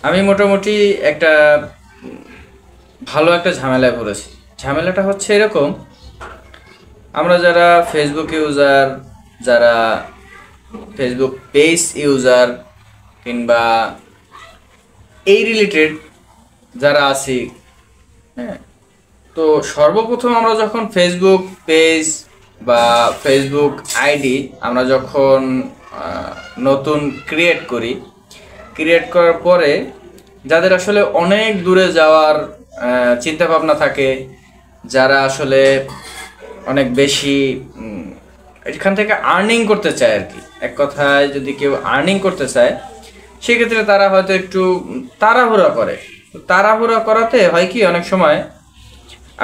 আমি মোটামুটি একটা ভালো একটা ঝামেলায় পড়েছি। ঝামেলাটা হচ্ছে এরকম, আমরা যারা ফেসবুক ইউজার, যারা ফেসবুক পেজ ইউজার কিংবা এই রিলেটেড যারা আছি, হ্যাঁ, তো সর্বপ্রথম আমরা যখন ফেসবুক পেজ বা ফেসবুক আইডি আমরা যখন নতুন ক্রিয়েট করার পরে যাদের আসলে অনেক দূরে যাওয়ার চিন্তা ভাবনা থাকে, যারা আসলে অনেক বেশি এখান থেকে আর্নিং করতে চায় আর কি, এক কথায় যদি কেউ আর্নিং করতে চায় সেক্ষেত্রে তারা হয়তো একটু তাড়াহুড়া করে। তো তাড়াহুড়া করাতে হয় কি, অনেক সময়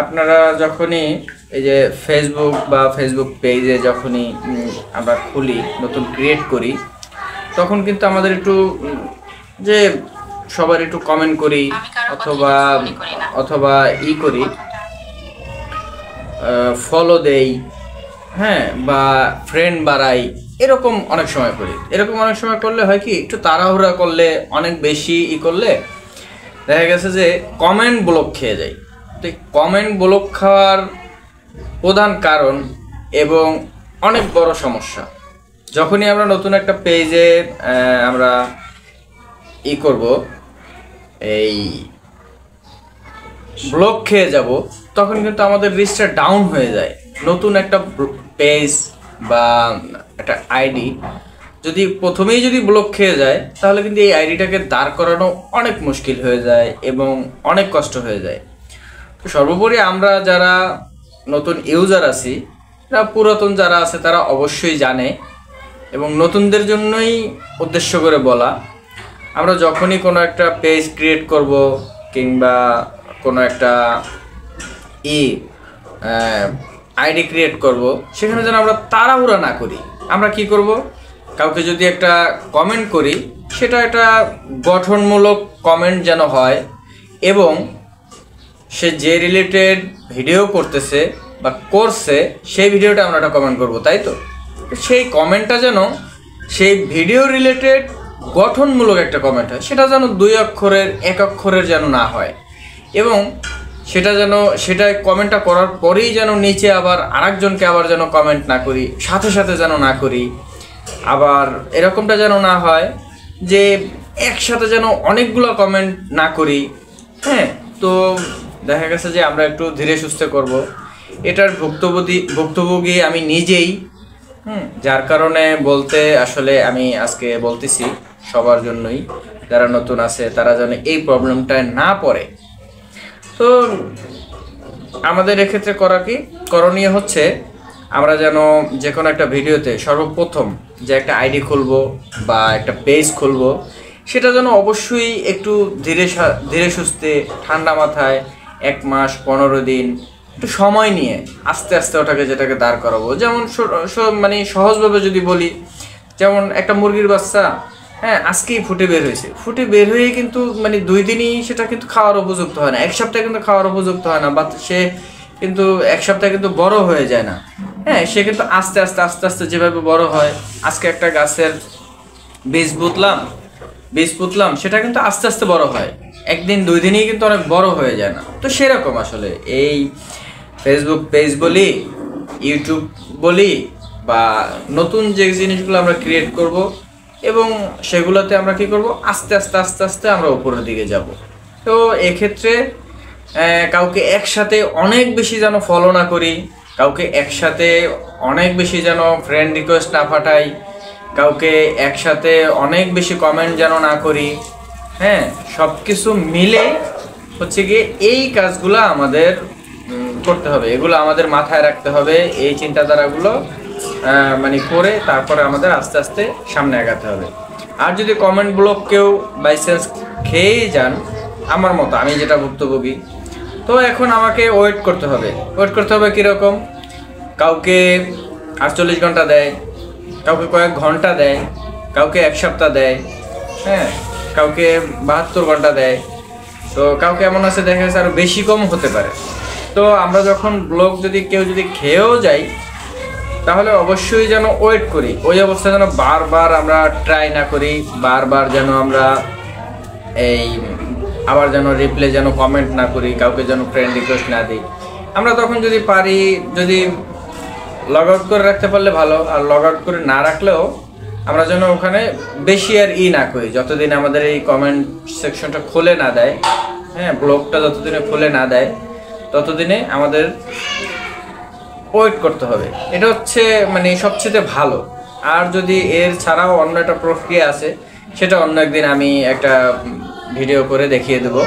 আপনারা যখনই এই যে ফেসবুক বা ফেসবুক পেজে যখনই আমরা খুলি, নতুন ক্রিয়েট করি, তখন কিন্তু আমাদের একটু যে সবার একটু কমেন্ট করি অথবা অথবা করি, ফলো দেই, হ্যাঁ, বা ফ্রেন্ড বাড়াই, এরকম অনেক সময় করি। এরকম অনেক সময় করলে হয় কি, একটু তাড়াহুড়া করলে, অনেক বেশি করলে দেখা গেছে যে কমেন্ট ব্লক খেয়ে যায়। তো এই কমেন্ট ব্লক খাওয়ার প্রধান কারণ এবং অনেক বড় সমস্যা, যখনই আমরা নতুন একটা পেজে আমরা করব, এই ব্লক খেয়ে যাব, তখন কিন্তু আমাদের রিচটা ডাউন হয়ে যায়। নতুন একটা পেজ বা একটা আইডি যদি প্রথমেই যদি ব্লক খেয়ে যায়, তাহলে কিন্তু এই আইডিটাকে দাঁড় করানো অনেক মুশকিল হয়ে যায় এবং অনেক কষ্ট হয়ে যায়। তো সর্বোপরি আমরা যারা নতুন ইউজার আছি, পুরাতন যারা আছে তারা অবশ্যই জানে, এবং নতুনদের জন্যই উদ্দেশ্য করে বলা, আমরা যখনই কোনো একটা পেজ ক্রিয়েট করব কিংবা কোনো একটা আইডি ক্রিয়েট করব, সেখানে যেন আমরা তাড়াহুড়া না করি। আমরা কি করব, কাউকে যদি একটা কমেন্ট করি, সেটা একটা গঠনমূলক কমেন্ট যেন হয়, এবং সে যে রিলেটেড ভিডিও করতেছে বা করছে সেই ভিডিওটা আমরা একটা কমেন্ট করব, তাই তো? সেই কমেন্টটা যেন সেই ভিডিও রিলেটেড গঠনমূলক একটা কমেন্ট হয়, সেটা যেন 2 অক্ষরের 1 অক্ষরের যেন না হয়, এবং সেটা কমেন্টটা করার পরেই যেন নিচে আবার আরেকজনকে আবার যেন কমেন্ট না করি, সাথে সাথে যেন না করি। আবার এরকমটা যেন না হয় যে একসাথে যেন অনেকগুলো কমেন্ট না করি। হ্যাঁ, তো দেখা গেছে যে আমরা একটু ধীরে সুস্থে করব, এটার ভুক্তভোগী আমি নিজেই। যার কারণে বলতে আসলে আমি আজকে বলতেছি সবার জন্যই, যারা নতুন আছে তারা যেন এই প্রবলেমটায় না পড়ে। তো আমাদের এক্ষেত্রে করণীয় হচ্ছে, আমরা যেন যে কোনো একটা ভিডিওতে সর্বপ্রথম যে একটা আইডি খুলবো বা একটা পেজ খুলবো, সেটা যেন অবশ্যই একটু ধীরে সুস্থে ঠান্ডা মাথায় 1 মাস 15 দিন একটু সময় নিয়ে আস্তে আস্তে যেটাকে দাঁড় করাবো। যেমন মানে সহজভাবে যদি বলি, যেমন একটা মুরগির বাচ্চা, হ্যাঁ, আজকেই ফুটে বের হয়ে কিন্তু মানে 2 দিনই সেটা কিন্তু খাওয়ার উপযুক্ত হয় না, 1 সপ্তাহ কিন্তু খাওয়ার উপযুক্ত হয় না, বা সে কিন্তু 1 সপ্তাহে কিন্তু বড় হয়ে যায় না। হ্যাঁ, সে কিন্তু আস্তে আস্তে যেভাবে বড় হয়, আজকে একটা গাছের বীজ পুঁতলাম, সেটা কিন্তু আস্তে আস্তে বড় হয়, 1 দিন 2 দিনেই কিন্তু অনেক বড় হয়ে যায় না। তো সেরকম আসলে এই ফেসবুক পেজ বলি, ইউটিউব বলি, বা নতুন যে জিনিসগুলো আমরা ক্রিয়েট করব, এবং সেগুলোতে আমরা কি করব, আস্তে আস্তে আমরা উপরের দিকে যাব। তো এক্ষেত্রে কাউকে একসাথে অনেক বেশি যেন ফলো না করি, কাউকে একসাথে অনেক বেশি যেন ফ্রেন্ড রিকোয়েস্ট না পাঠাই, কাউকে একসাথে অনেক বেশি কমেন্ট যেন না করি। হ্যাঁ, সব কিছু মিলে হচ্ছে গিয়ে এই কাজগুলো আমাদের করতে হবে, এগুলো আমাদের মাথায় রাখতে হবে, এই চিন্তাধারাগুলো মানে করে তারপরে আমাদের আস্তে আস্তে সামনে আগাতে হবে। আর যদি কমেন্ট ব্লক কেউ বাই চান্স খেয়েই যান, আমার মতো আমি যেটা ভুক্তভোগী, তো এখন আমাকে ওয়েট করতে হবে কীরকম, কাউকে 48 ঘন্টা দেয়, কাউকে কয়েক ঘন্টা দেয়, কাউকে 1 সপ্তাহ দেয়, হ্যাঁ, কাউকে 72 ঘন্টা দেয়, তো কাউকে এমন আছে দেখা যাচ্ছে আরও বেশি কম হতে পারে। তো আমরা যখন ব্লগ কেউ যদি খেয়েও যাই, তাহলে অবশ্যই যেন ওয়েট করি, ওই অবস্থা যেন বারবার আমরা ট্রাই না করি, বারবার যেন আমরা এই আবার যেন রিপ্লে যেন কমেন্ট না করি, কাউকে যেন ফ্রেন্ড রিকোয়েস্ট না দিই। আমরা তখন যদি পারি, যদি লগ আউট করে রাখতে পারলে ভালো, আর লগ আউট করে না রাখলেও আমরা যেন ওখানে বেশি আর না করি, যতদিন আমাদের এই কমেন্ট সেকশনটা খুলে না দেয়, হ্যাঁ, ব্লগটা যতদিনে খুলে না দেয় ততদিনে আমাদের ওয়েট করতে হবে। এটা হচ্ছে মানে সবচেয়ে ভালো। আর যদি এর ছাড়াও অন্য একটা প্রক্রিয়া আছে, সেটা অন্য একদিন আমি একটা ভিডিও করে দেখিয়ে দেবো।